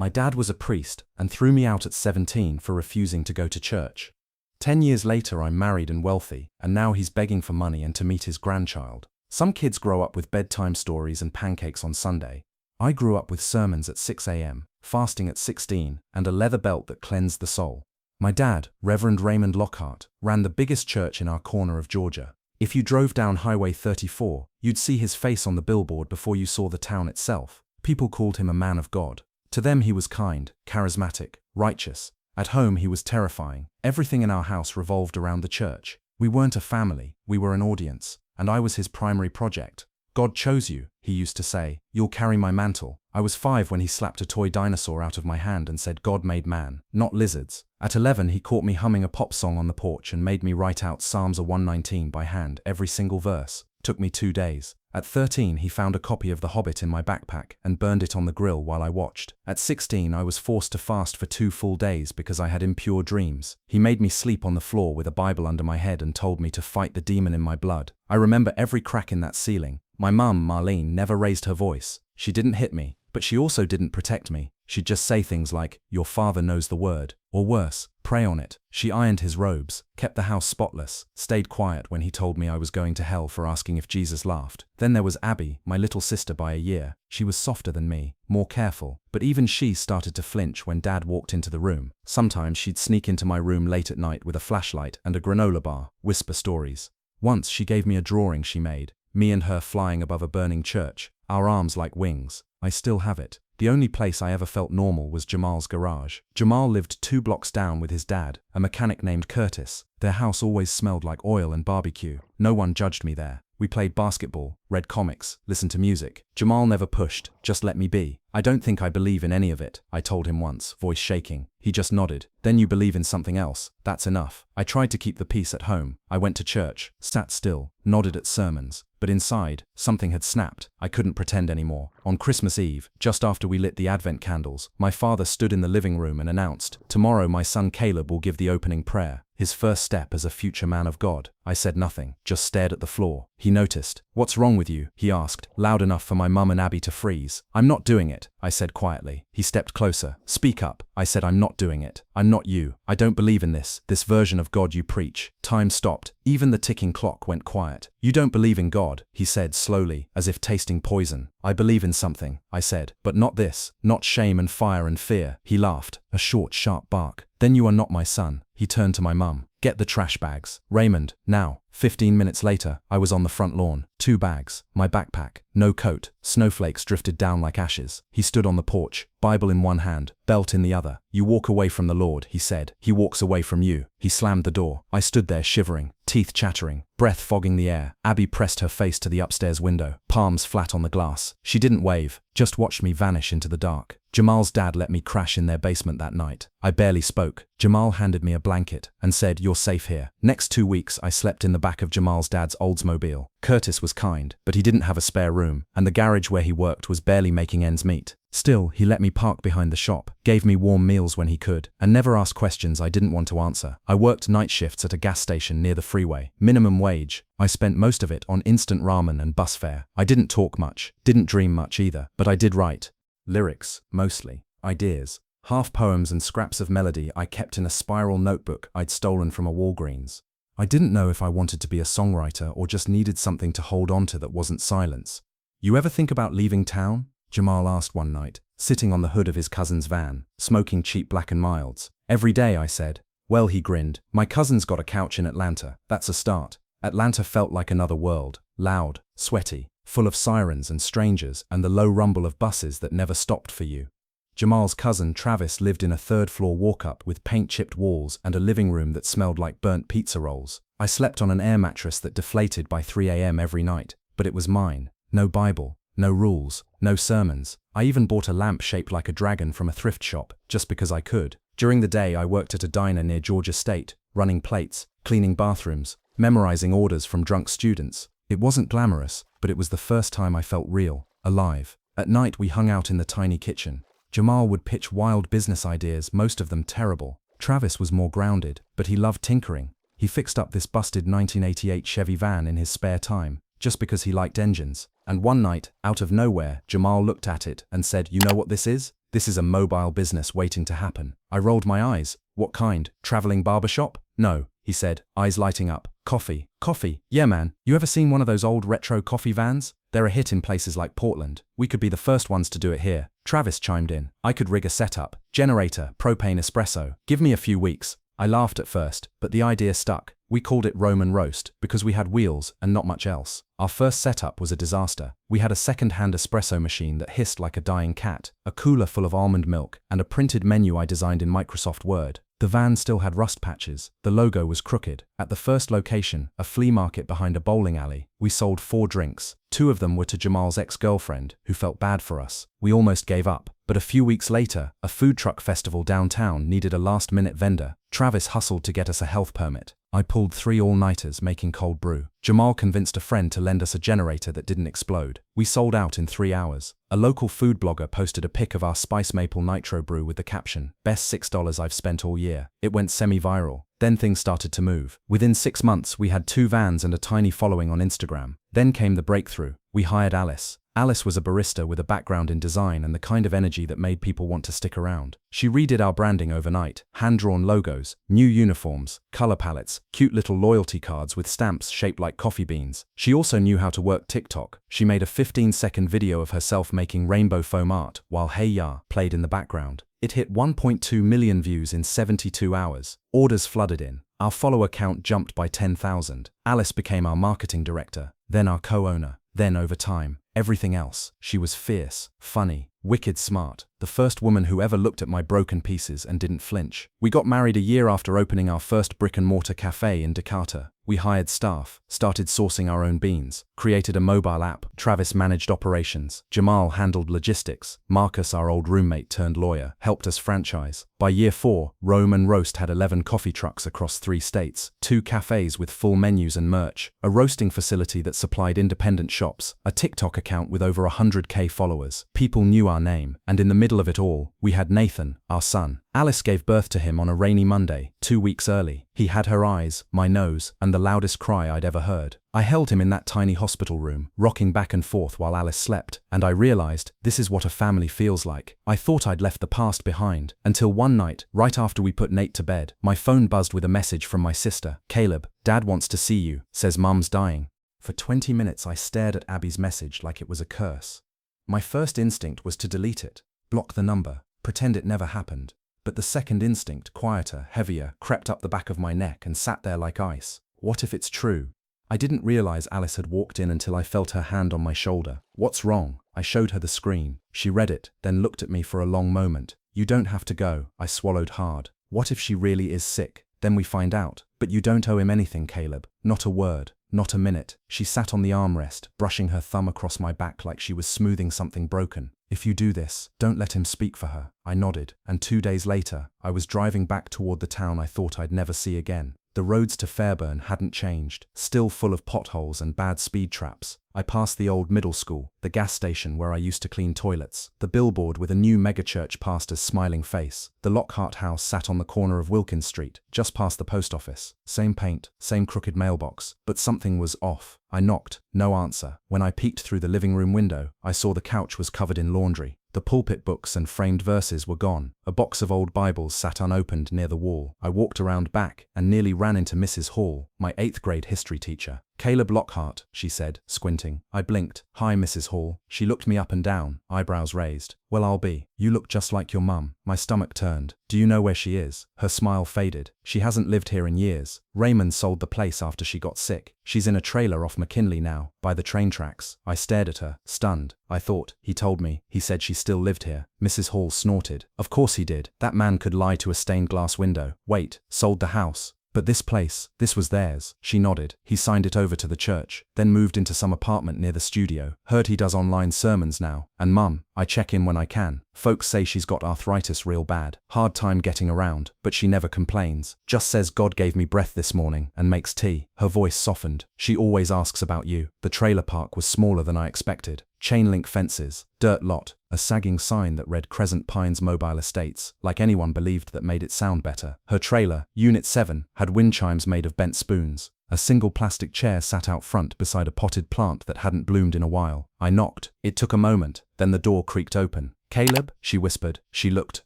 My dad was a priest and threw me out at 17 for refusing to go to church. 10 years later, I'm married and wealthy, and now he's begging for money and to meet his grandchild. Some kids grow up with bedtime stories and pancakes on Sunday. I grew up with sermons at 6 a.m., fasting at 16, and a leather belt that cleansed the soul. My dad, Reverend Raymond Lockhart, ran the biggest church in our corner of Georgia. If you drove down Highway 34, you'd see his face on the billboard before you saw the town itself. People called him a man of God. To them he was kind, charismatic, righteous. At home he was terrifying. Everything in our house revolved around the church. We weren't a family, we were an audience, and I was his primary project. God chose you, he used to say. You'll carry my mantle. I was 5 when he slapped a toy dinosaur out of my hand and said God made man, not lizards. At 11 he caught me humming a pop song on the porch and made me write out Psalms 119 by hand, every single verse. Took me 2 days. At 13 he found a copy of The Hobbit in my backpack and burned it on the grill while I watched. At 16 I was forced to fast for 2 full days because I had impure dreams. He made me sleep on the floor with a Bible under my head and told me to fight the demon in my blood. I remember every crack in that ceiling. My mum, Marlene, never raised her voice. She didn't hit me, but she also didn't protect me. She'd just say things like, "Your father knows the word," or worse, "Pray on it." She ironed his robes, kept the house spotless, stayed quiet when he told me I was going to hell for asking if Jesus laughed. Then there was Abby, my little sister by a year. She was softer than me, more careful, but even she started to flinch when Dad walked into the room. Sometimes she'd sneak into my room late at night with a flashlight and a granola bar, whisper stories. Once she gave me a drawing she made, me and her flying above a burning church, our arms like wings. I still have it. The only place I ever felt normal was Jamal's garage. Jamal lived 2 blocks down with his dad, a mechanic named Curtis. Their house always smelled like oil and barbecue. No one judged me there. We played basketball, read comics, listened to music. Jamal never pushed, just let me be. "I don't think I believe in any of it," I told him once, voice shaking. He just nodded. "Then you believe in something else. That's enough." I tried to keep the peace at home. I went to church, sat still, nodded at sermons. But inside, something had snapped. I couldn't pretend anymore. On Christmas Eve, just after we lit the Advent candles, my father stood in the living room and announced, "Tomorrow my son Caleb will give the opening prayer. His first step as a future man of God." I said nothing, just stared at the floor. He noticed. "What's wrong with you?" he asked, loud enough for my mum and Abby to freeze. "I'm not doing it," I said quietly. He stepped closer. "Speak up." I said, "I'm not doing it. I'm not you. I don't believe in this version of God you preach." Time stopped. Even the ticking clock went quiet. "You don't believe in God," he said slowly, as if tasting poison. "I believe in something," I said, "but not this, not shame and fire and fear." He laughed, a short, sharp bark. "Then you are not my son." He turned to my mum. "Get the trash bags. Raymond, now." 15 minutes later, I was on the front lawn. 2 bags, my backpack, no coat, snowflakes drifted down like ashes. He stood on the porch, Bible in one hand, belt in the other. "You walk away from the Lord," he said. "He walks away from you." He slammed the door. I stood there shivering, teeth chattering, breath fogging the air. Abby pressed her face to the upstairs window, palms flat on the glass. She didn't wave, just watched me vanish into the dark. Jamal's dad let me crash in their basement that night. I barely spoke. Jamal handed me a blanket and said, "You're safe here." Next 2 weeks, I slept in the back of Jamal's dad's Oldsmobile. Curtis was kind, but he didn't have a spare room, and the garage where he worked was barely making ends meet. Still, he let me park behind the shop, gave me warm meals when he could, and never asked questions I didn't want to answer. I worked night shifts at a gas station near the freeway, minimum wage. I spent most of it on instant ramen and bus fare. I didn't talk much, didn't dream much either, but I did write. Lyrics, mostly. Ideas. Half poems and scraps of melody I kept in a spiral notebook I'd stolen from a Walgreens. I didn't know if I wanted to be a songwriter or just needed something to hold on to that wasn't silence. "You ever think about leaving town?" Jamal asked one night, sitting on the hood of his cousin's van, smoking cheap Black & Milds. "Every day," I said. "Well," he grinned, "my cousin's got a couch in Atlanta. That's a start." Atlanta felt like another world, loud, sweaty, full of sirens and strangers and the low rumble of buses that never stopped for you. Jamal's cousin Travis lived in a 3rd-floor walk-up with paint-chipped walls and a living room that smelled like burnt pizza rolls. I slept on an air mattress that deflated by 3 a.m. every night, but it was mine. No Bible, no rules, no sermons. I even bought a lamp shaped like a dragon from a thrift shop, just because I could. During the day, I worked at a diner near Georgia State, running plates, cleaning bathrooms, memorizing orders from drunk students. It wasn't glamorous, but it was the first time I felt real, alive. At night, we hung out in the tiny kitchen. Jamal would pitch wild business ideas, most of them terrible. Travis was more grounded, but he loved tinkering. He fixed up this busted 1988 Chevy van in his spare time, just because he liked engines. And one night, out of nowhere, Jamal looked at it and said, "You know what this is?" This is a mobile business waiting to happen. I rolled my eyes. What kind? Traveling barbershop? No, he said, eyes lighting up. Coffee. Coffee? Yeah man, you ever seen one of those old retro coffee vans? They're a hit in places like Portland. We could be the first ones to do it here. Travis chimed in. I could rig a setup. Generator, propane espresso. Give me a few weeks. I laughed at first, but the idea stuck. We called it Roman roast because we had wheels and not much else. Our first setup was a disaster. We had a second-hand espresso machine that hissed like a dying cat, a cooler full of almond milk, and a printed menu I designed in Microsoft Word. The van still had rust patches. The logo was crooked. At the first location, a flea market behind a bowling alley, we sold 4 drinks. 2 of them were to Jamal's ex-girlfriend, who felt bad for us. We almost gave up. But a few weeks later, a food truck festival downtown needed a last-minute vendor. Travis hustled to get us a health permit. I pulled 3 all-nighters making cold brew. Jamal convinced a friend to lend us a generator that didn't explode. We sold out in 3 hours. A local food blogger posted a pic of our spice maple nitro brew with the caption, "Best $6 I've spent all year." It went semi-viral. Then things started to move. Within 6 months, we had 2 vans and a tiny following on Instagram. Then came the breakthrough. We hired Alice. Alice was a barista with a background in design and the kind of energy that made people want to stick around. She redid our branding overnight. Hand-drawn logos, new uniforms, color palettes, cute little loyalty cards with stamps shaped like coffee beans. She also knew how to work TikTok. She made a 15-second video of herself making rainbow foam art while Hey Ya played in the background. It hit 1.2 million views in 72 hours. Orders flooded in. Our follower count jumped by 10,000. Alice became our marketing director, then our co-owner. Then over time, everything else. She was fierce, funny, wicked smart. The first woman who ever looked at my broken pieces and didn't flinch. We got married a year after opening our first brick-and-mortar cafe in Decatur. We hired staff, started sourcing our own beans, created a mobile app. Travis managed operations. Jamal handled logistics. Marcus, our old roommate turned lawyer, helped us franchise. By year 4, Roman Roast had 11 coffee trucks across 3 states, 2 cafes with full menus and merch, a roasting facility that supplied independent shops, a TikTok account with over 100K followers. People knew our name, and in the middle of it all, we had Nathan, our son. Alice gave birth to him on a rainy Monday, 2 weeks early. He had her eyes, my nose, and the loudest cry I'd ever heard. I held him in that tiny hospital room, rocking back and forth while Alice slept, and I realized this is what a family feels like. I thought I'd left the past behind, until one night, right after we put Nate to bed, my phone buzzed with a message from my sister. "Caleb, Dad wants to see you, says Mum's dying." For 20 minutes I stared at Abby's message like it was a curse. My first instinct was to delete it, block the number, pretend it never happened. But the second instinct, quieter, heavier, crept up the back of my neck and sat there like ice. What if it's true? I didn't realize Alice had walked in until I felt her hand on my shoulder. "What's wrong?" I showed her the screen. She read it, then looked at me for a long moment. "You don't have to go." I swallowed hard. What if she really is sick? Then we find out. "But you don't owe him anything, Caleb. Not a word. Not a minute." She sat on the armrest, brushing her thumb across my back like she was smoothing something broken. "If you do this, don't let him speak for her." I nodded, and 2 days later, I was driving back toward the town I thought I'd never see again. The roads to Fairburn hadn't changed, still full of potholes and bad speed traps. I passed the old middle school, the gas station where I used to clean toilets, the billboard with a new megachurch pastor's smiling face. The Lockhart house sat on the corner of Wilkins Street, just past the post office. Same paint, same crooked mailbox, but something was off. I knocked, no answer. When I peeked through the living room window, I saw the couch was covered in laundry. The pulpit books and framed verses were gone. A box of old Bibles sat unopened near the wall. I walked around back and nearly ran into Mrs. Hall, my 8th grade history teacher. "Caleb Lockhart," she said, squinting. I blinked. "Hi, Mrs. Hall." She looked me up and down, eyebrows raised. "Well, I'll be. You look just like your mum." My stomach turned. "Do you know where she is?" Her smile faded. "She hasn't lived here in years. Raymond sold the place after she got sick. She's in a trailer off McKinley now, by the train tracks." I stared at her, stunned. I thought, he told me, he said she still lived here. Mrs. Hall snorted. "Of course he did. That man could lie to a stained glass window." "Wait, sold the house? But this place, this was theirs." She nodded. "He signed it over to the church, then moved into some apartment near the studio. Heard he does online sermons now. And Mum, I check in when I can. Folks say she's got arthritis real bad. Hard time getting around, but she never complains. Just says God gave me breath this morning and makes tea." Her voice softened. "She always asks about you." The trailer park was smaller than I expected. Chain link fences, dirt lot, a sagging sign that read Crescent Pines Mobile Estates, like anyone believed that made it sound better. Her trailer, Unit 7, had wind chimes made of bent spoons. A single plastic chair sat out front beside a potted plant that hadn't bloomed in a while. I knocked. It took a moment, then the door creaked open. "Caleb," she whispered. She looked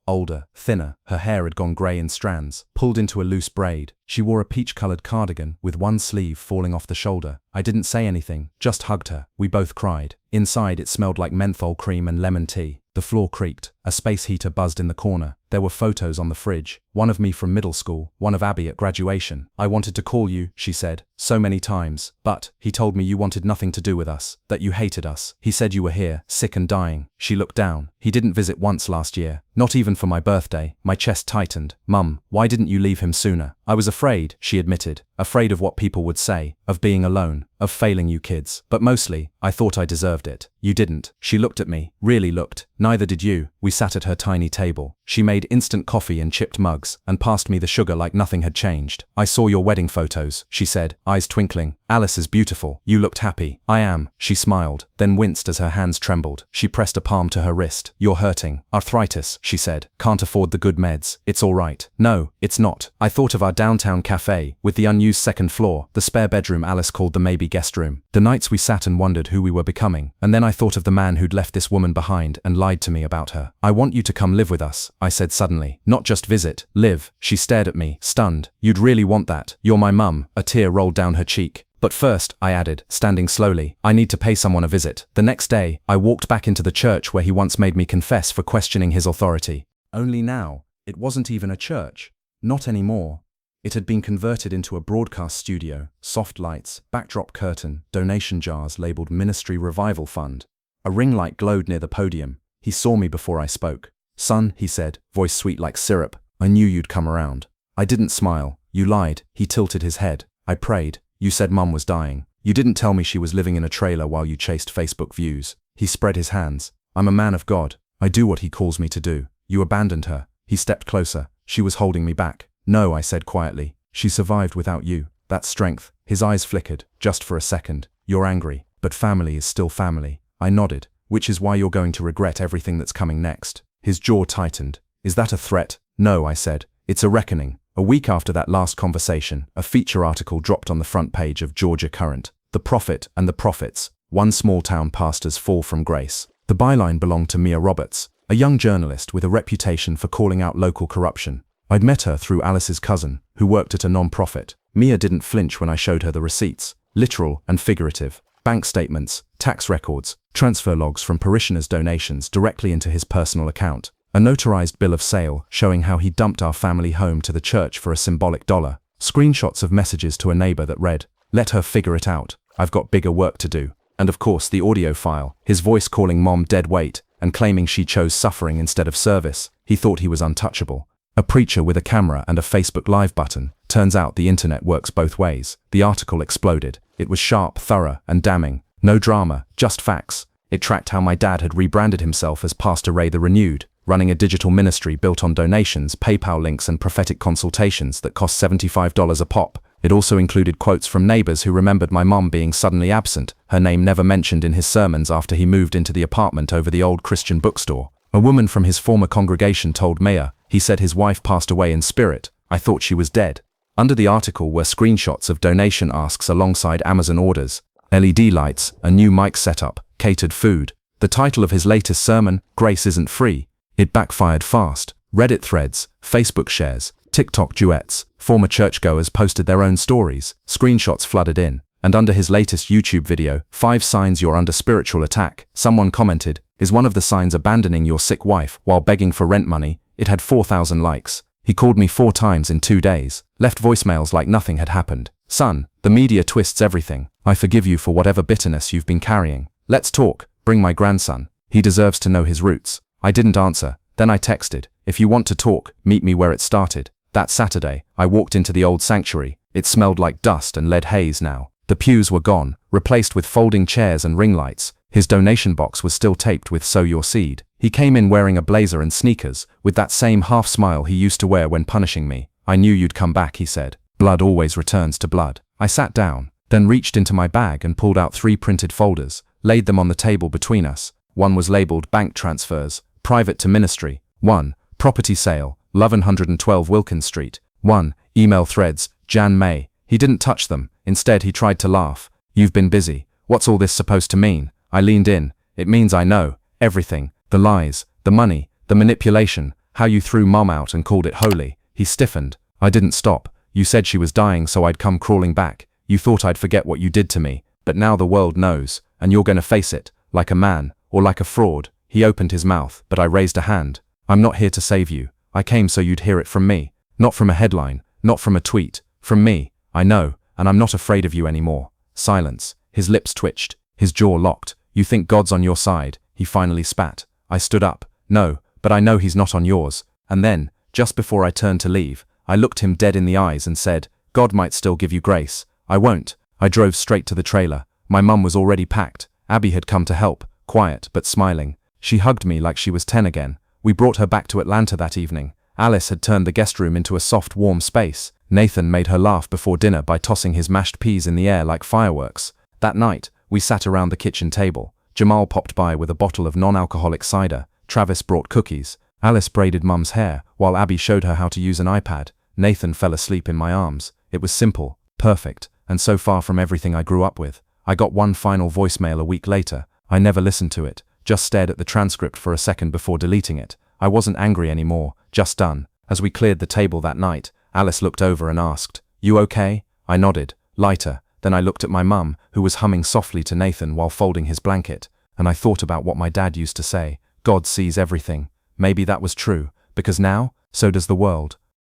older, thinner. Her hair had gone grey in strands, pulled into a loose braid. She wore a peach-colored cardigan with one sleeve falling off the shoulder. I didn't say anything, just hugged her. We both cried. Inside it smelled like menthol cream and lemon tea. The floor creaked. A space heater buzzed in the corner. There were photos on the fridge. One of me from middle school, one of Abby at graduation. "I wanted to call you," she said, "so many times. But he told me you wanted nothing to do with us, that you hated us. He said you were here, sick and dying." She looked down. "He didn't visit once last year. Not even for my birthday." My chest tightened. "Mum, why didn't you leave him sooner?" "I was afraid," she admitted. "Afraid of what people would say, of being alone, of failing you kids. But mostly, I thought I deserved it." "You didn't." She looked at me, really looked. "Neither did you." We sat at her tiny table. She made instant coffee in chipped mugs and passed me the sugar like nothing had changed. "I saw your wedding photos," she said, eyes twinkling. "Alice is beautiful. You looked happy." "I am." She smiled, then winced as her hands trembled. She pressed a palm to her wrist. "You're hurting. Arthritis," she said. "Can't afford the good meds." "It's all right." "No, it's not." I thought of our downtown cafe, with the unused second floor, the spare bedroom Alice called the maybe guest room. The nights we sat and wondered who we were becoming. And then I thought of the man who'd left this woman behind and lied to me about her. "I want you to come live with us," I said suddenly. "Not just visit, live." She stared at me, stunned. "You'd really want that? You're my mum." A tear rolled down her cheek. "But first," I added, standing slowly, "I need to pay someone a visit." The next day, I walked back into the church where he once made me confess for questioning his authority. Only now, it wasn't even a church. Not anymore. It had been converted into a broadcast studio, soft lights, backdrop curtain, donation jars labeled Ministry Revival Fund. A ring light glowed near the podium. He saw me before I spoke. "Son," he said, voice sweet like syrup, "I knew you'd come around." I didn't smile. "You lied." He tilted his head. "I prayed. You said Mum was dying. You didn't tell me she was living in a trailer while you chased Facebook views." He spread his hands. "I'm a man of God. I do what he calls me to do. You abandoned her." He stepped closer. "She was holding me back." "No," I said quietly. "She survived without you. That's strength." His eyes flickered, just for a second. "You're angry, but family is still family." I nodded. "Which is why you're going to regret everything that's coming next." His jaw tightened. "Is that a threat?" "No," I said. "It's a reckoning." A week after that last conversation, a feature article dropped on the front page of Georgia Current. "The Prophet and the Prophets. One small-town pastor's fall from grace." The byline belonged to Mia Roberts, a young journalist with a reputation for calling out local corruption. I'd met her through Alice's cousin, who worked at a non-profit. Mia didn't flinch when I showed her the receipts, literal and figurative. Bank statements, tax records, transfer logs from parishioners' donations directly into his personal account. A notarized bill of sale showing how he dumped our family home to the church for a symbolic $1. Screenshots of messages to a neighbor that read, "Let her figure it out. I've got bigger work to do." And of course the audio file, his voice calling Mom dead weight and claiming she chose suffering instead of service. He thought he was untouchable. A preacher with a camera and a Facebook Live button. Turns out the internet works both ways. The article exploded. It was sharp, thorough, and damning. No drama, just facts. It tracked how my dad had rebranded himself as Pastor Ray the Renewed, running a digital ministry built on donations, PayPal links, and prophetic consultations that cost $75 a pop. It also included quotes from neighbors who remembered my mom being suddenly absent, her name never mentioned in his sermons after he moved into the apartment over the old Christian bookstore. A woman from his former congregation told Mia, he said his wife passed away in spirit. I thought she was dead. Under the article were screenshots of donation asks alongside Amazon orders, LED lights, a new mic setup, catered food. The title of his latest sermon, Grace Isn't Free. It backfired fast. Reddit threads, Facebook shares, TikTok duets, former churchgoers posted their own stories, screenshots flooded in. And under his latest YouTube video, 5 signs you're under spiritual attack, someone commented, "Is one of the signs abandoning your sick wife while begging for rent money?" It had 4,000 likes. He called me 4 times in 2 days, left voicemails like nothing had happened. "Son, the media twists everything. I forgive you for whatever bitterness you've been carrying. Let's talk. Bring my grandson. He deserves to know his roots." I didn't answer. Then I texted, "If you want to talk, meet me where it started." That Saturday, I walked into the old sanctuary. It smelled like dust and lead haze now. The pews were gone, replaced with folding chairs and ring lights. His donation box was still taped with "Sow Your Seed." He came in wearing a blazer and sneakers, with that same half smile he used to wear when punishing me. "I knew you'd come back," he said. "Blood always returns to blood." I sat down, then reached into my bag and pulled out 3 printed folders, laid them on the table between us. One was labeled Bank Transfers, Private to Ministry. 1. Property Sale, 1112 Wilkins Street. 1. Email Threads, Jan May. He didn't touch them. Instead, he tried to laugh. You've been busy. What's all this supposed to mean? I leaned in. It means I know everything. The lies, the money, the manipulation, how you threw Mom out and called it holy. He stiffened. I didn't stop. You said she was dying, so I'd come crawling back. You thought I'd forget what you did to me, but now the world knows, and you're gonna face it, like a man, or like a fraud. He opened his mouth, but I raised a hand. I'm not here to save you. I came so you'd hear it from me. Not from a headline, not from a tweet. From me. I know, and I'm not afraid of you anymore. Silence. His lips twitched. His jaw locked. You think God's on your side? He finally spat. I stood up. No, but I know he's not on yours. And then, just before I turned to leave, I looked him dead in the eyes and said, God might still give you grace. I won't. I drove straight to the trailer. My mum was already packed. Abby had come to help, quiet but smiling. She hugged me like she was 10 again. We brought her back to Atlanta that evening. Alice had turned the guest room into a soft, warm space. Nathan made her laugh before dinner by tossing his mashed peas in the air like fireworks. That night, we sat around the kitchen table. Jamal popped by with a bottle of non-alcoholic cider. Travis brought cookies. Alice braided Mum's hair, while Abby showed her how to use an iPad. Nathan fell asleep in my arms. It was simple, perfect, and so far from everything I grew up with. I got one final voicemail a week later. I never listened to it, just stared at the transcript for a second before deleting it. I wasn't angry anymore, just done. As we cleared the table that night, Alice looked over and asked, "You okay?" I nodded, lighter. Then I looked at my mum, who was humming softly to Nathan while folding his blanket, and I thought about what my dad used to say, God sees everything. Maybe that was true, because now, so does the world.